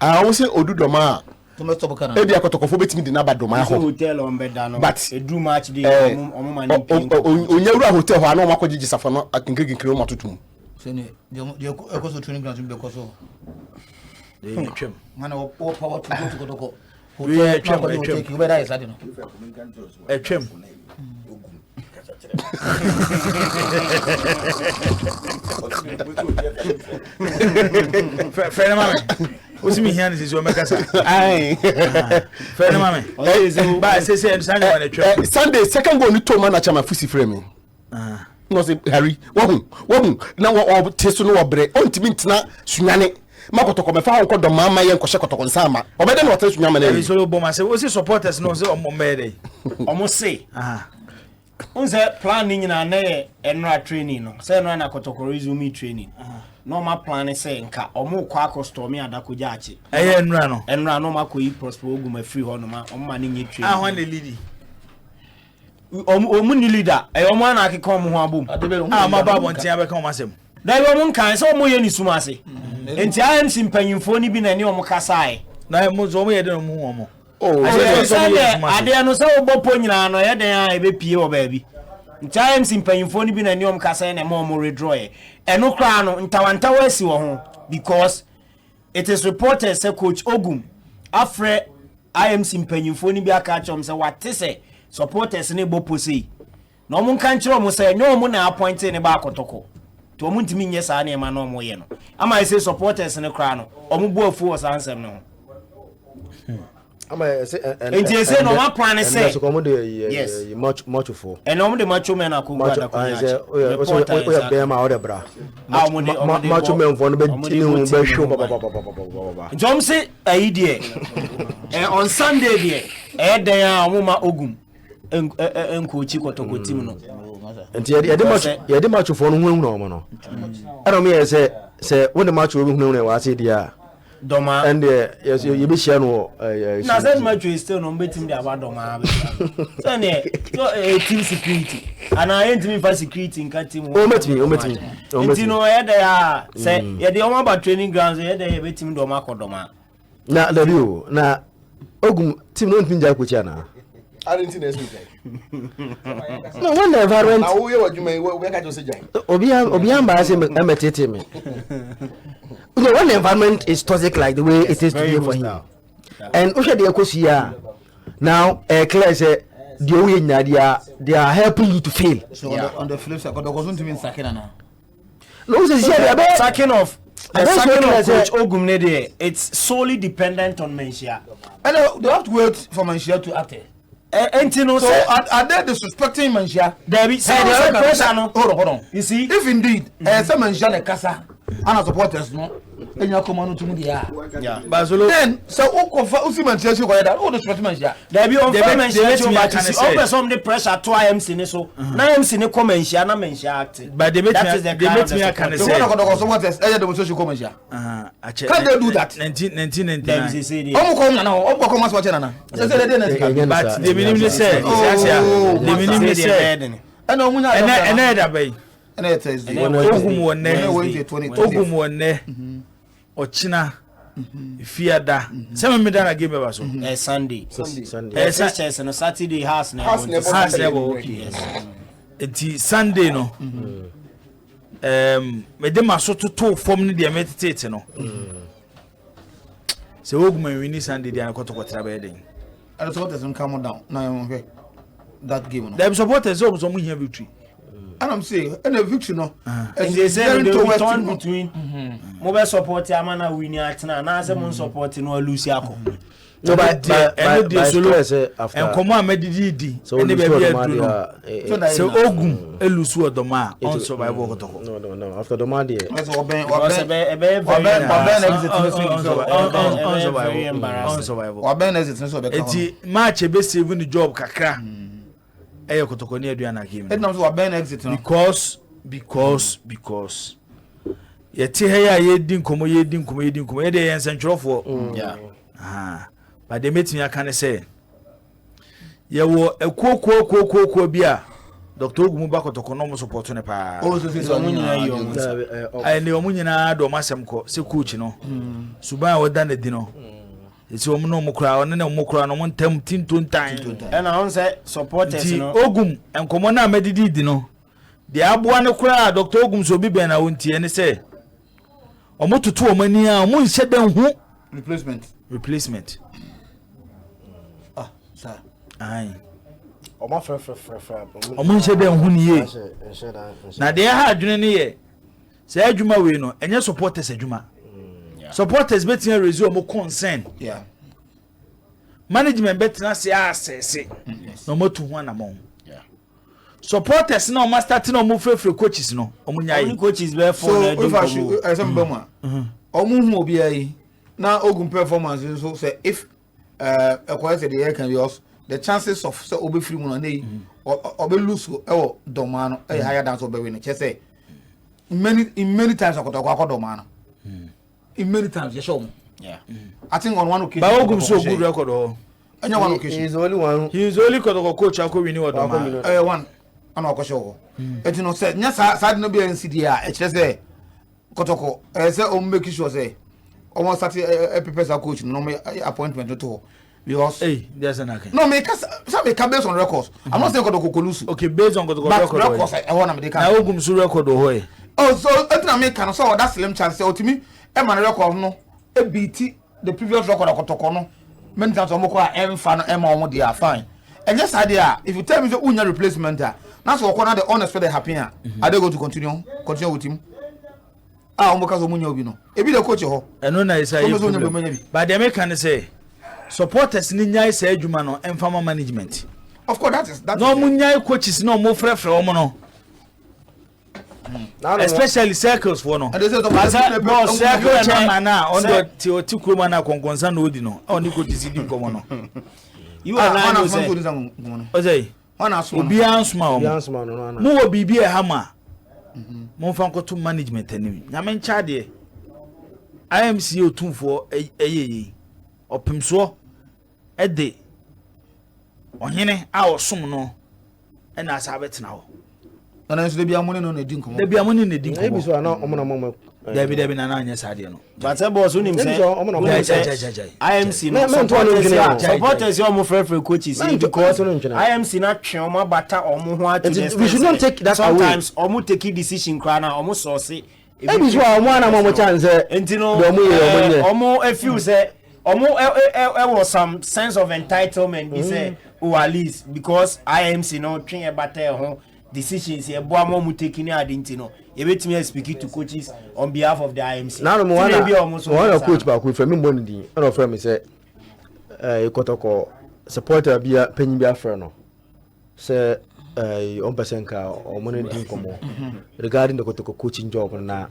I always say Odu Doma. Ebi akotokofo betimi di na ba Doma ho. Hotel on beda no. But e do match dey Onyewura hotel ho ana o makọ gigi safo no akinkinkiri o matotum. So ne de ekoso training ground be koso. Dey twem. Mana o power to Kotoko. We twem. You better is that no. Twem. Friend mama. What's me here is your makasa. Aye. Friend mama. Ba say Sunday twem. Sunday second goal ni to man na chama fusi frame. No say Harry. Wo na wo teso no obre. Ontimi ntina sunyane. Makotoko me fa ho kodo mama ye nkoshe kotoko nsama. Obede no teso sunyama na. We so bo ma say we supporters no say omomede. Omo say. Unse planning na na enra training no. Say no na kotoko resume training. Normal plan say nka omo kwa customer adakoja achi. Enra no. Enra no makoyi prosper Ogum free ho no ma omo ni nye training. When the lead. Omo ni leader. Omo na akeka omo ho abom. Ma ba bontia abeka omo asem. Da bi omo kan say omo ye ni suma ase. Enti IMC mpanyimfo ni bi na ni omo kasae. Na mo zo omo ye de omo omo. Ade no say obopo nyina no ye den a ebepie wo ba bi. Nti IMC mpanyimfo ni bi na ni omo kasae na omo redraw ye. Eno kra no ntawantawa asi wo ho because it is reported say coach Ogum afre IMC mpanyimfo ni bi aka chom say wate say supporters ne bopo sei. Na omo kan kire omo say nyo omo na appoint ne ba Kotoko. To omo ntimi nye sa na ma na omo ye no. Ama I say supporters ne kra no omo bo afu o sansem no. Enti say no ma plan say. Yes. Much for. And omo de macho men akugwa da kunya. Oya be ma order bra. Macho men for no be tinu be show baba. Jom say ayi de. On Sunday de den a omo ma Ogum enkochi Kotoko team no. Enti ye de macho for no hu no omo no. Ana me say when the match we hu no wa say dia. Doma and yes you be share no na say match is still no betim dey about Doma so ne team security and I ain't me for security nka team o metimi enti no ye dey a say ye dey on about training grounds ye dey betim Doma ko Doma na the view na Ogum team no ntimi ko chia na I didn't next week. No when the environment na wo ye wadwuma we ka jo se jan obi amba say emetete me. You know, when the environment is toxic like the way it is today for him, and Osha de Ekosia now, Claire said, they are helping you to fail. So on the flip side, because don't mean sacking now. No, sacking off. The sacking of Coach Ogum Nede, it's solely dependent on Menchia. And they have to wait for Menchia to act. So are they disrespecting Menchia? There be pressure. Hold on. You see, if indeed, some Menchia the casa. And supporters no and you come on to me yeah then so usi Manchester go that all the sportsmen yeah there be on Manchester but see some the pressure to IMC ne so na IMC ne come Manchester na Manchester act but they make me can say supporters the demonstration come Manchester can they do that 1999 come na come as watch na say they but the minimum say the minimum say and no munya and that bay and it is Ogum wonne ochina fiada some me dan game ba so Sunday no Saturday house never okay enti Sunday no me dem aso to form ni de meditate no se Ogum win Sunday dey na Kotoko tra be den and supporters don't come down now that game no dem supporters so mo here victory. And I'm saying, and a victory no. And they say they will turn between mobile support Amana winning at now say mon support no lose yako. No but and solo and come on medidi and the baby so Ogum elusu Odoma on survival Kotoko. No after Doma there on survival eti match be save the job kakra eyo Kotoko ni aduana game because yeti heya yedi nkomo ye dey ensentwerofo yeah but they met me can say ye wo ekuokuo bia Dr. Ogum ba Kotoko no mo support ne pa o so so nyina yi ai ne omu nyina do masem ko se coach no suban wo dan di no esi omu no mo kura one ne mo kura no mo ntam tintontan and I say supporters no Ogum enkomo na medidi di no de aboa ne kura Dr. Ogum so bi ben na wontie ne say omo tutu omani a omo nhyɛ dan hu replacement sir ai Omo fra omo nhyɛ dan hu ne ye na de ha adwene ne ye say adwuma we no enye supporters adwuma supporters betin resume omo concern management betin say assess no mo tu hu na mo supporters no ma start no mo frefre coaches no omo nyai coaches be for so if I should I say mbama omo hu obi ayi na Ogum performance so say if acquire the year can be us the chances of say obi free mu no dey obi lose e doma no e higher than so be win che say many times akotoko doma no in many times yes I think on one occasion but Ogum so good record oh anya one occasion he is the only one he is only coach akowini odoma one ana okosho it no say nya sa no be NCD a e che say Kotoko say o make sure say almost start prepare as coach no me appointment to because hey there's an okay no me some based on records I'm not saying Kotoko lose okay based on Kotoko records I want me na Ogum so record oh oh so etina me can so that slim chance otimi e man record no e beat the previous record Kotoko no many times omo ko a emfa no e ma omo dey fine and yes idea if you tell me say unya replacement na so ko na the unexpected happen are they going to continue with him omo ka so munya obi no e bi the coach ho eno na isa you but the American say supporters ni nyai say adwuma no emfa management of course that no munya coaches no mo frefre omo no especially circles for no and they say boss circle chairman na on the tikroma na konkonsa no odi no oni coaches di komo no you are not o say obi ansuma no mo wo bibi e hama mo fa nkoto management anim nyame ncha de IMC otumfo eyeye opimso ede onyene a osom no e na asa betena ho na nso de bia money no na di nkomo de bia money na di nkomo ebi so na omo na mama David na anya sade no but say boss unim say IMC no supporters you mo free coaches because IMC na twen omo bata omo ho ati we should not take that sometimes omo take decision kra na omo source ebi so omo na mama chance entino omo e feel say omo was some sense of entitlement be say at least because IMC no twen e bata ho decisions e bo am mu taking adinti no e betimi speak to coaches on behalf of the IMC now no one coach ba ko from me money din and of me say Kotoko supporter bia panyin bia frɛ no say on person ka o money din komo regarding the Kotoko coaching job na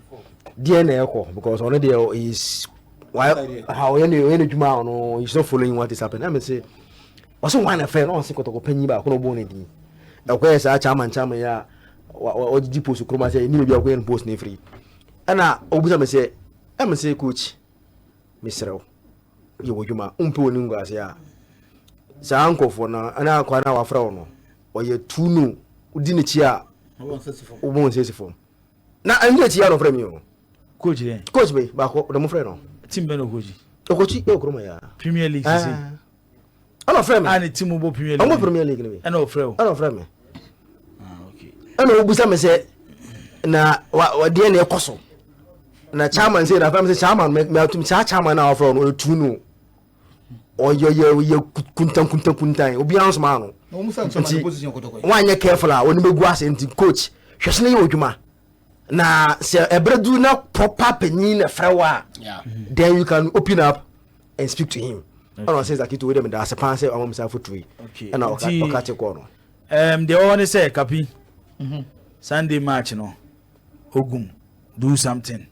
DNA eko because on there is why how you juma no is not following what is happening. I mean say also one affair no say Kotoko panyin ba ko no bo ne din e say chairman ya o di post kroma say ni bia ko post ne free ana obusa me say coach misrew ye wodwuma umpe woni ngwase ya sa ankofo na ana akwa na wa fra no o ye tunu udi ne chi a o bon sesifo na anya chi ya no fra mi o coach be ba ko do mo fra no team be no coach e kroma ya Premier League si ana fra mi ana team bo Premier League ana Premier League ni ana fra mi ana obusa me say na wa de na ekoso na chairman say na fam say chairman me atum chairman na ofro no tunu oyo kuntan obi anso ma no no musa chairman position Kotoko wanye careful a oni begu ase nti coach hwese ne odwuma na se ebredu na proper penyin na frewa then you can open up and speak to him ono says that it with them that as a pan say am say footwe and okate ko no the one say Kapi Sunday match no Ogum do something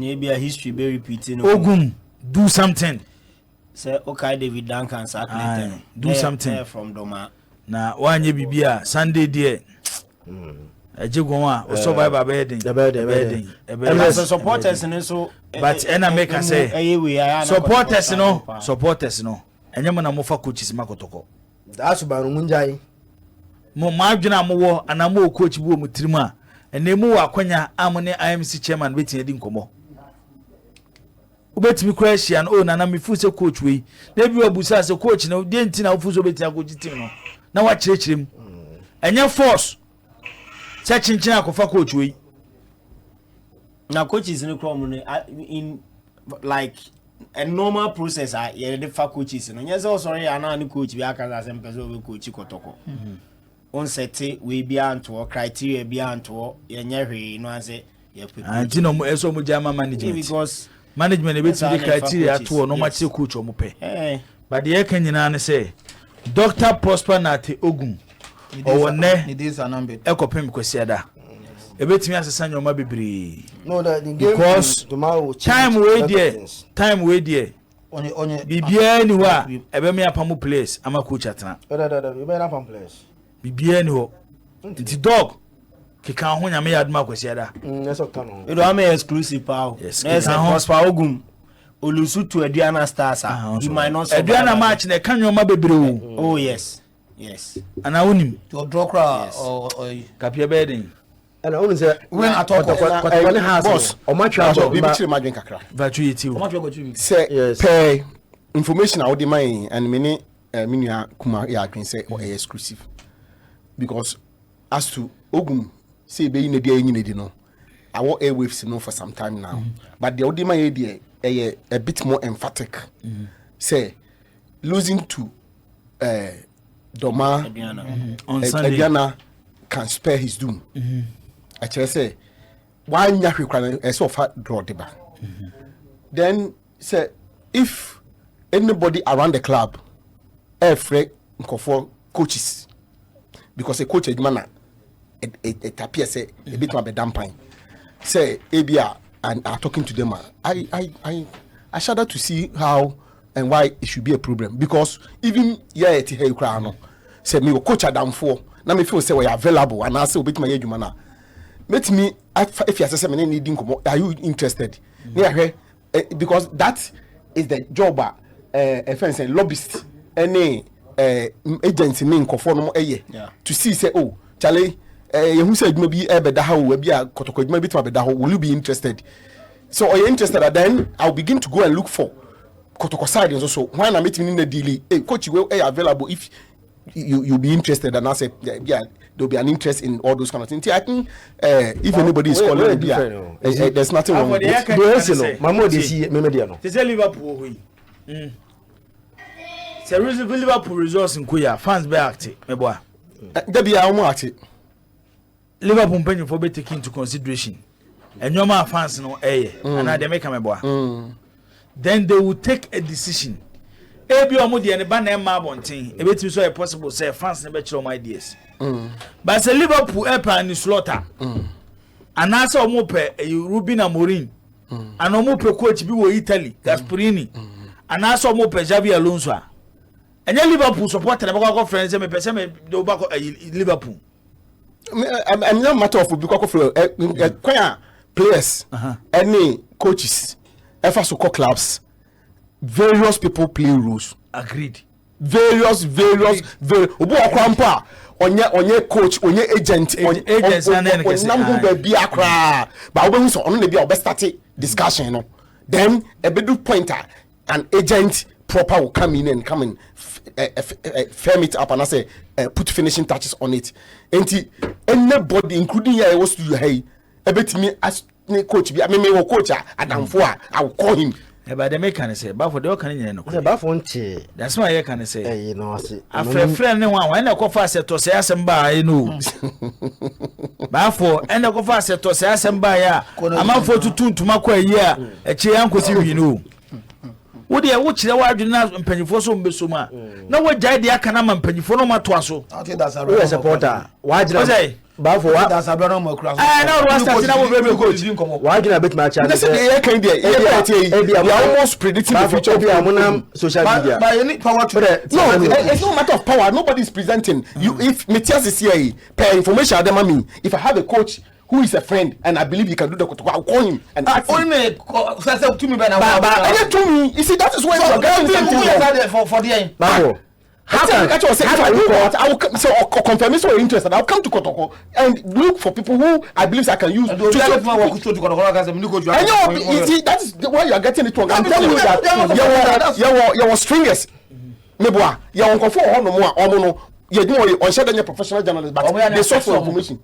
maybe a history be repeating Ogum do something say okay David Duncan sack do something from Doma na wanye bibia Sunday there ejegwa o survivor bedding the supporters and so but ena make say supporters no enyemo na mo fa coaches makotoko That's about Munjai. Mo madwena mo wo ana mo coach bu mo tirim a ene mu wa kwanya amone IMC chairman betin edi nkomo ubetimi question o na me fu se coach we na bi obusa se coach na de nti na fu so betin agoji team no na wa kirechirem enye force se chinchin akofa coach we na coaches in in like a normal process you the fa coaches no yes sorry ana ni coach bi aka say person we coach Kotoko on set we be anto criteria be anto yenye hwe no ase ye put anti no eso mo jama management because management be the criteria to no match coach o mo pe but the kan nyina ne say Dr. Prosper Nate Ogum o wonne ni this anambe ekopem kwasiada ebetimi asesa nyoma bebre No, that the game because tomorrow time we there onye bibia ni wa ebe me apamu place ama coach atena you better from place. bibia ni ho nti dog keka ho nyame yaduma kwasiada Yes, okay. you know am exclusive power yes Prosper Ogum olusu to aduana stars you might not aduana match na ka nyoma bebre o oh yes ana wonim to draw crowd or kapia bedin And I only say when I talk boss or match out Bibi chire madwen kakra. vatu yeti o Say pay information out the mine and many minua kuma ya can say or exclusive. Because as to Ogum say be in the day in the no. I want airwaves no for some time now. But the Odima idea a bit more emphatic. Say losing to Doma on Sunday Adriana can spare his doom. I say why nyahwe so far draw the back. Then say if anybody around the club afraid for coaches because a coach man it appears say a bit more damping say ABR and are talking to them. I shudder to see how and why it should be a problem because even at here you say me coach Adam for now me feel say we are available and I say a bit my age let me if you say me needing are you interested because that is the job a fence and lobbyist any agency name conform to see say oh Charlie who said maybe ebeda how we be a Kotoko maybe to ebeda how will you be interested so are you interested then I'll begin to go and look for Kotoko side and so when I meet me in the deal hey coach you will available if you'll be interested and I say yeah there'll be an interest in all those kind of things. I think if anybody is calling there's nothing wrong with it. Mamo de see Memediano. They say Liverpool we. Say Liverpool resource in Kuya fans be active me boy. There be a more active. Liverpool penny for be taken into consideration. And your man fans no and they make me boy. Then they will take a decision. Ebi omo de ne ba na ma bonten e betimi so possible say fans ne be kire omo ideas but say Liverpool and slaughter and as omo pe Ruben Amorim and omo pe coach bi wo Italy Gasperini and as omo pe Xabi Alonso and Liverpool supporter na go friends me pe say me do ba Liverpool I'm not matter of because of players any coaches ever so call clubs various people play roles. Agreed. Various obo akwampa onye coach onye agent na be akra ba obo so ono na be start discussion no then a bedu pointer an agent proper will come in and firm it up and I say put finishing touches on it enti anybody including here was to hey ebetimi as coach bi me coach adamfo I will call him. But the make say, but for the can no. That's why I can say. You know, after friend one when I go fast to say assemba you know. But for and I go fast to say assemba ya. I'm for to tune to makwa year. A chair uncle you know. Would you watch the word in penny for some besuma? No what jai the akanam penny for no matwaso. Okay, that's a supporter. Why did I say? But for what that's a brother more cross. I know what's that. Why did I bet my chance? They are almost predicting the future of social media. But you need power to no, it's no matter of power. Nobody is presenting. You if Matthias is here, per information, if I have a coach who is a friend and I believe he can do the Kotoko, I'll call him and ask him. To me, you see, that is why you are getting something for the I will confirm so interested. I'll come to Kotoko and look for people who I believe I can use. And that is why you are getting it wrong. I'm telling you that you were stringers. Meboa, you are on for no you do on share than professional journalist, but they sought for information.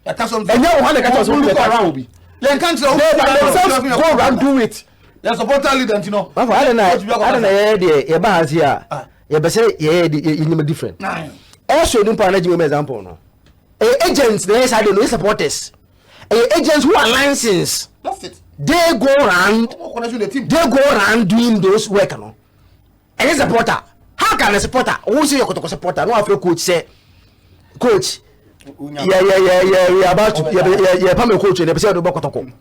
And now one that was look around be. They can't go around do it. There's a portal leader, you know. I don't know. Different. Also, don't manage me example no. Agents, they say they supporters. Agents who are licensed. That's it. They go around. They go around doing those work no. And a supporter. How can a supporter? Who say you Kotoko supporter? No after coach say, coach. Yeah. We are about to. Yeah. Pame coach. They say do Kotoko.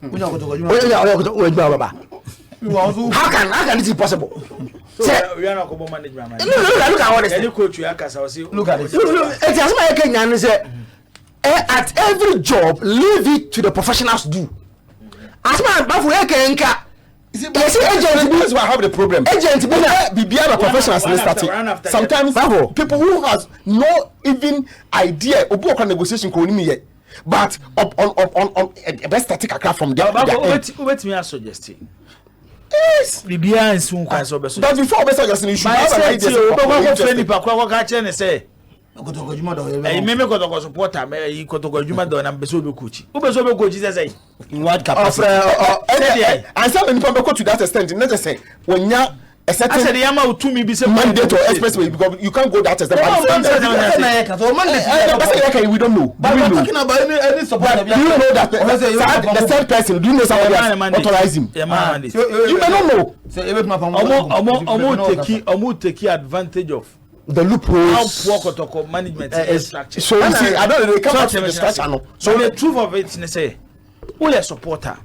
How can it be possible? We are not going to manage my money. Look at what it is. Look at it. It has my Kenyan say at every job, leave it to the professionals to do. As my bafu ekenka. Yes, agent. That's why I have the problem. Agent, be beyond a professional sometimes people who has no even idea of what negotiation can yet. But on a best static account from there. Let me suggest. Yes, Libya is soon. But before we suggest you should have an idea. Kotoko supporter, me Kotoko Juma don am beso coach. Who beso coach is say in what capacity? And some people go to that extent. Not just say when ya a certain mandate or expressway because you can't go that extent. We don't know. But we're talking about any support. Do you know that the third person? Do you know somebody else authorize him? You may not know. Take advantage of the loopholes. How poor Kotoko management is structured. So you see, I don't know. They come back to the structure. So the truth of it is, say, who a supporter?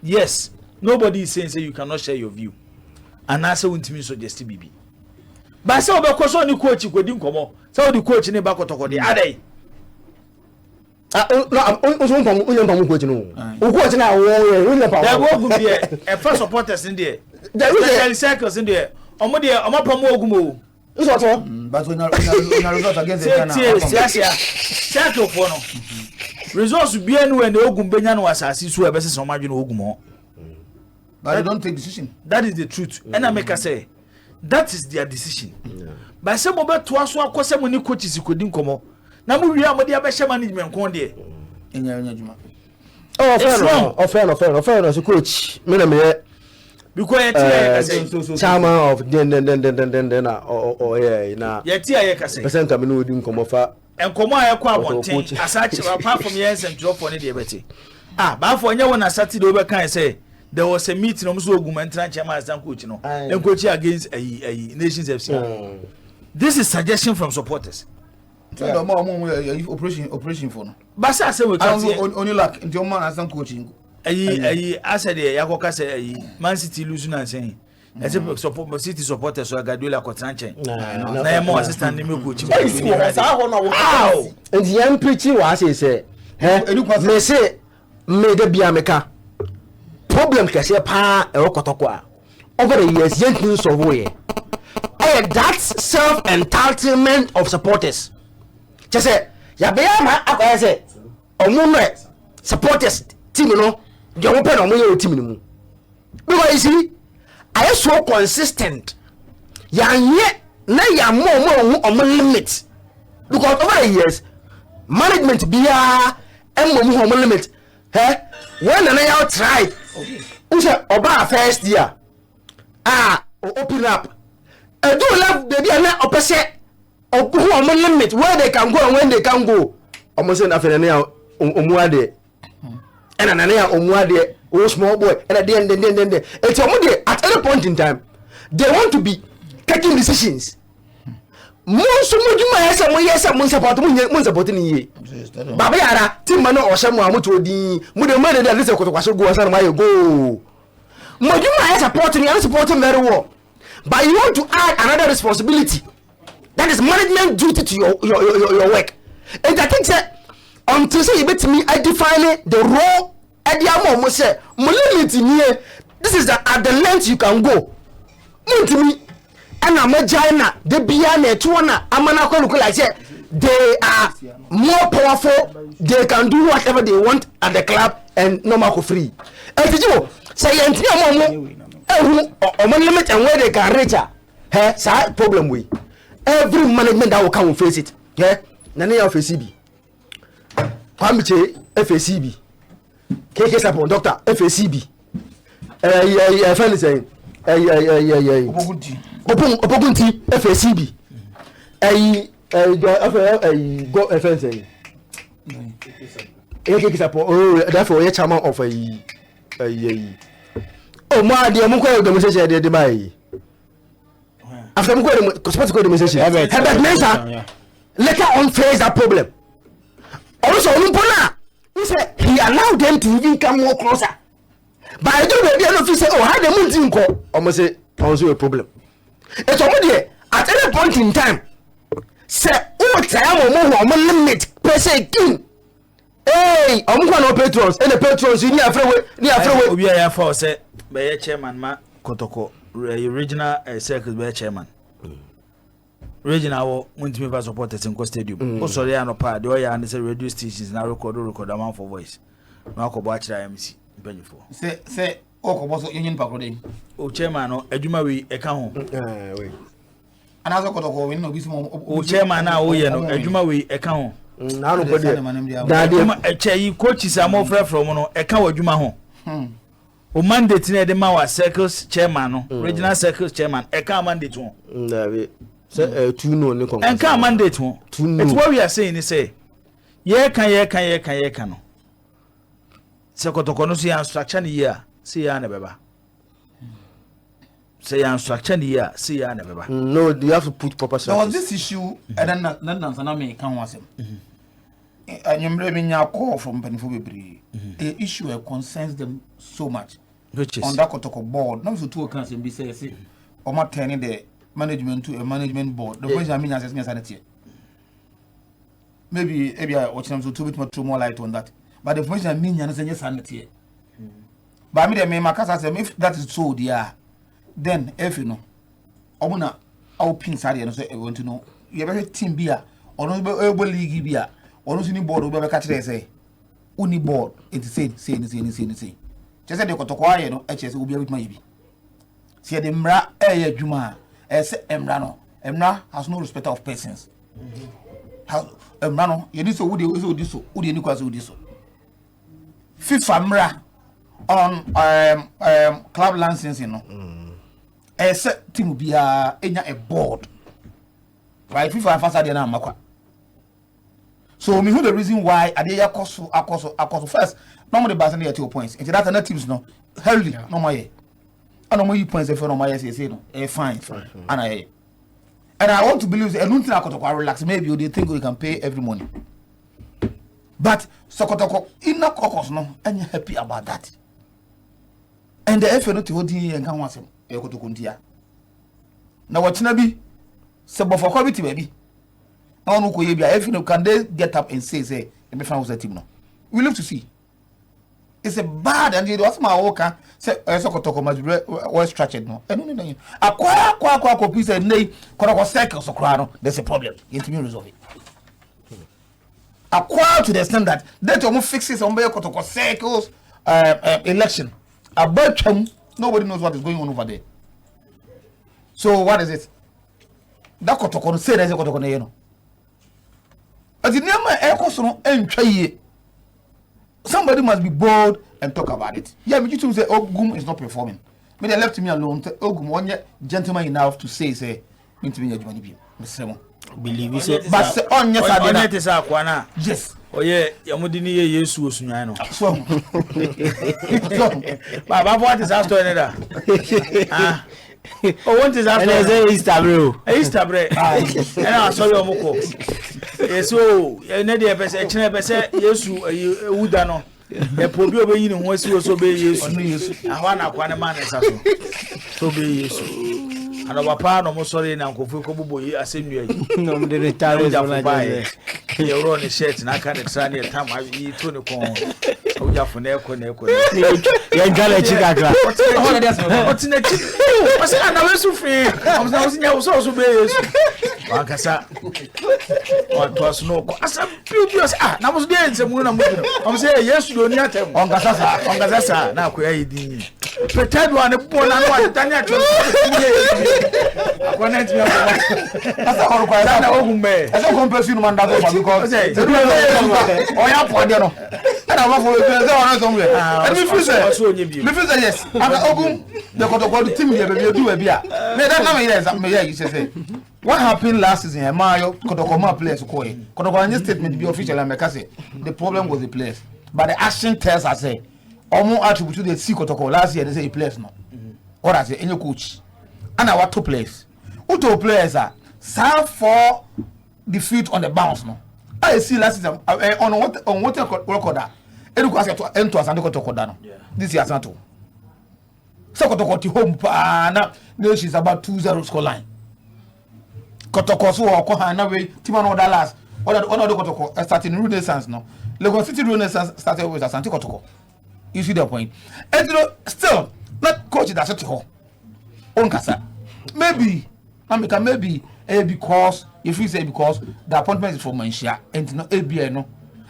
Yes, nobody is saying say you cannot share your view. And I say, "Won't me suggest BB." But so because only coach you couldn't come on. So the coach in the back Kotoko the other. No, I'm coach no. Who coach now? There will be a first supporters in there. There is circles in there. Ogum. But when you result against the Ghana, results be when the Ogum Benyan was assessed to a basis on margin Ogum. But they don't take decision. That is the truth. And I make a say that is their decision. But some of to us what cause many coaches you couldn't come on. Now we are with the Abasha management one day. Fair, as a coach. Because chairman of then or yeah, yet I can say percent I mean we come offer and come on one as such apart from years and drop on the diabetes. But for anyone I started over can say there was a meeting on Ogum and chairman as coach no and coach against a Nations FC. This is suggestion from supporters. Operation for no. But I say we can't only lack into man as coaching. I said, Yakoka say, Man City losing and saying, as a support City supporters or Gaduela Cotranche. I am more assistant in coach. And the young preacher was he say, may say, may there be a meka problem can say pa a Kotoko over the years, young news of way. That's self entitlement of supporters. Just say, Yabema, I say, or moment supporters, team, you know. You open on your team because you see, I am so consistent. Ya more on my limit because over the years, management be a limit. When I tried, about first year, open up. I do love baby and not opposite of who on my limit where they can go and when they can go. Almost enough in a day. And another omwade oh small boy and at the end it's at any point in time they want to be taking decisions. Most of you support ye. Babayara, Timano or someone to the money that is a go. Mojuma supporting and supporting very well. But you want to add another responsibility. That is management duty to your work. And I think that until say you me, I define the role at the amount say limit in here. This is at the length you can go. To me, ana magina de bia na etuona amana ko look like say they are more powerful, they can do whatever they want at the club and no more free. Etijo say yenti omo omo limit and where they can reach her problem we every management that will come will face it. Yeah, nane ya FCB Kwamiche FCB KK Sapon doctor FCB friend saying Obogunti FCB go friend saying KK Sapon oh therefore you chairman of oh ma dia mo ko demonstration dey buy after mo ko support ko demonstration Herbert Mensah later on face that problem. Also, he said he allowed them to even come more closer. But I don't know the officer say, oh, how the moon didn't go. Almost say, also a problem. It's already at any point in time. Say, oh, time or more limit per se king. Hey, I'm going to patrons and the patrons in your friend. We are for say, by chairman Ma Kotoko, original circus by chairman. Regional Muntimi for supporters in Stadium. Oh, sorry, I know part. The way I understand radio stations now record amount for voice. Now, I watch IMC. Say, oh, Union Park. Oh, chairman, Ejuma, we account. And as a Kotoko, we know this moment. Oh, chairman, now, Ejuma, we account. Now, nobody. A chair, coaches are more fresh from a cow, Juma. O mandate the Mawa Circles chairman, regional circles chairman, a car mandate one. Say two no and can mandate one. It's what we are saying is say, ye can. Sekotoko no see instruction here, see ya never. Say instruction here, see ya never. No, you have to put proper service. There was this issue, and then Nansaname can was him. And you bring your call from Penifubri. The issue concerns them so much. Which is on that Kotoko board. Not so two accounts and be say, or not turning the management to a management board. The point I mean as sanity. Maybe I watch them to bit more light on that. But the point I mean is sanity. But I mean, my case if that is so, dear, then if you know, I wanna our pin side and say, I want to know. You have a team beer or no league beer or no any board over catch say. Uni board it's say. Just said they got to quiet, you know, HS will be with my baby. See the mra Juma. Emra no. Emra has no respect of persons. Emra no. You need so would you do so? Would you need to do so? FIFA mra on club licensing no. Team be a board. Right? FIFA faster than makwa. So me who the reason why I dey akoso first. Normally Barcelona at 2 points. If that's another teams no. Healthy no more. I don't know you points if you know say no. Fine. And I want to believe I don't think I could relax. Maybe they think we can pay every money. But Sokotoko in the caucus no, and you're happy about that. And the FNO to hold and can want him. Now what's nabi? Sabo for quality baby. I don't know if you can they get up and say me fan was a team no. We live to see. It's a bad and it was my worker. Say, Sokotoko must be well structured. No, I don't know. Acquire piece and nay, Kotoko circles or crown. There's a problem. You need to resolve it. Acquire to the extent that they almost fixes on Kotoko circles election. About them, nobody knows what is going on over there. So, what is it? That Kotoko say there's a Kotoko, you know. As the name of Ecoson and try. Somebody must be bold and talk about it. Yeah, but you two say Ogum is not performing. But they left me alone. Ogum one gentleman enough to say me to be a Johnny B. Believe you say, but on yes, I did it. Aquana. Yes. Oh yeah, Yamudini yes was no. So, but what is after another? Oh, what is after Easter bro? Easter break. And I saw your moko. Yes, so Nadia Pese, yes, you dano. A probably obeying in West was obey yes. I want a one man as so be yes. And our partner almost sorry now, Kofuko, I send you. No, the retire buy. You're on a shirt and I can't explain your time. I eat 20 corn. oja fo na eko ye ngala chikakra otina chi o se ana we su free o se nya o so be yesu akasa o to aso ko asa piu na mo so dey nsemu na mo o se yesu do ni atem ongasa sa na akoya yidi pretend one bo na no atanya cho akona ntimi asa horo kwa na Ogum me asa compare no man that because oya pode no na wa for say one somewhere and me feel say yes and Ogum the Kotoko team here be do e bia me that na me here you say what happened last season Mayo Kotoko ma players ko e Kotoko any statement be official and make say the problem was the players but the action tells us say omo attribute to the see Kotoko last year they say players no or I say any coach and our two players who two players are serve for defeat on the bounce no I see last season on what record that edu kwase to ento Asante Kotoko da no this year Asante so Kotoko ti home pa na she's about 2-0 score line Kotoko so ko ha na we team no that last one of the Kotoko starting Renaissance no Lagos City Renaissance started with Asante Kotoko. You see the point? And you know, still, not coach that shut ho. Onkasa. Maybe because if you say because the appointment is for Mansha and no ABA no.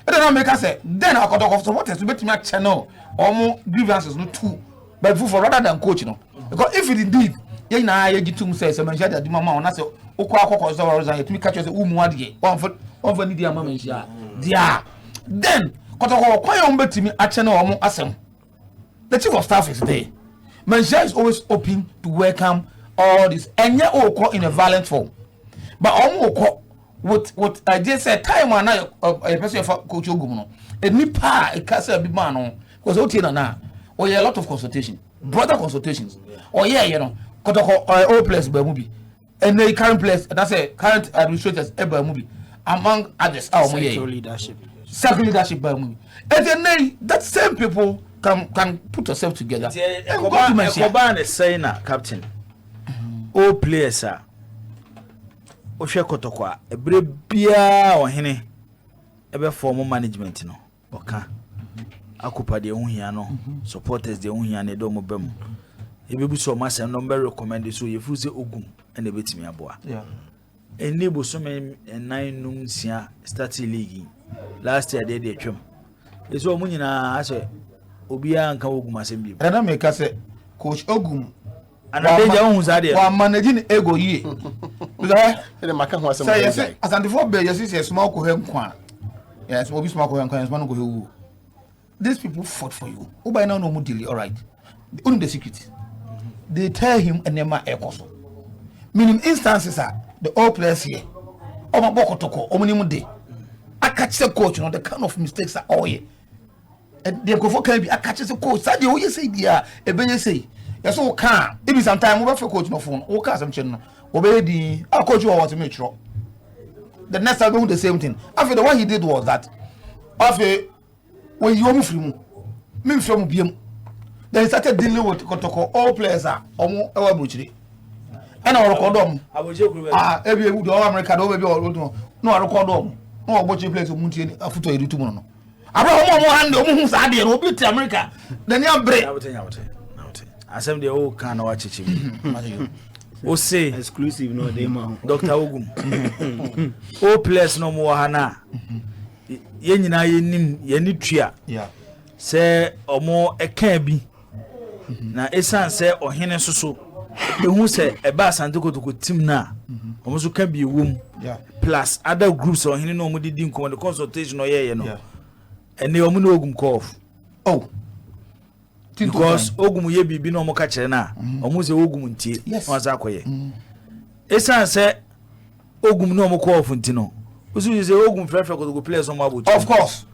I don't know make us say then I got off supporters to bet me channel or more grievances no two. But for rather than coach no. Because if it indeed ye na ye gitu say Mansha that the mama on say okwa so result me catch say umu ade on for need mama Mansha. Dia then Kotoko kwai on betimi achene omo asem. The chief of staff is there. Mansha is always open to welcome all this. And yet oko in a violent form. But omo with I just said time when a person for coach Ogum no. E nipa e kasa bi man no. Because o tie na or a lot of consultation. Brother consultations. Or you know Kotoko all players by movie. And the current players that's a current administrators by movie. Among others our Circle leadership by movie. And then that same people can put yourself together. Koban is saying captain. All players are Oshe Kotoko ebre bia ohene ebe form management no oka akupa de ohia no supporters de ohia ne do mo bam ebebu so ma sem no be recommend so ye fu se Ogum ene betimi aboa eni bo so me 9 num sia start league last year they twem eso omu nyina ase obia nka Ogum asem bi na make say coach Ogum ana danger ohun zade wa managing ego ye ele maka ho asem say Asante for be yes say small ko hem kwa yes obi small ko hem kwa small ko hewu these people fought for you who by now no more deal all right only the secret they tell him enema ekoso minimum instances are the all players here omo Kotoko omo ni mu de I catch the coach, you know, the kind of mistakes are all here. And they go for can be I catch the coach. Say the way you say dia, e be you say. You so can. If sometimes we for coach no phone, o can some channel. Obey the coach you want to make sure. The next time we do the same thing. After the one he did was that after when you move from me from BM, then he started dealing with Kotoko. All players are omo ewa buchiri. And I record them. Every would America do baby or no I record them. No watching place of Munti afuto editu no. Abraham mo hand omo sa de no beat America. Then you break. Asem de o kan wa chichi. O say exclusive no dey ma. Dr. Ogum. O place no mo hana. Ye nyina ye nim ye ni tua. Yeah. Say omo eka bi. Na esan say ohene soso. Ehu say eba Asante Kotoko team na. Omo so kan bi wom. Yeah. Plus other groups or hini no mo didi nko the consultation or ye no. And they omo no Ogum call. Oh. Because Ogum ye bibi no mo ka kire na. Omo say Ogum ntie. Won za akoye. Esan say Ogum no mo call funti no. Osu say Ogum frefre Kotoko players on about. Of course.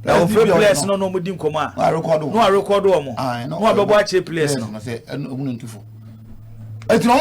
Now players no mo di nkoma. I record. No I record omo. No abebo a che players no. Say omu ntifo. Eti no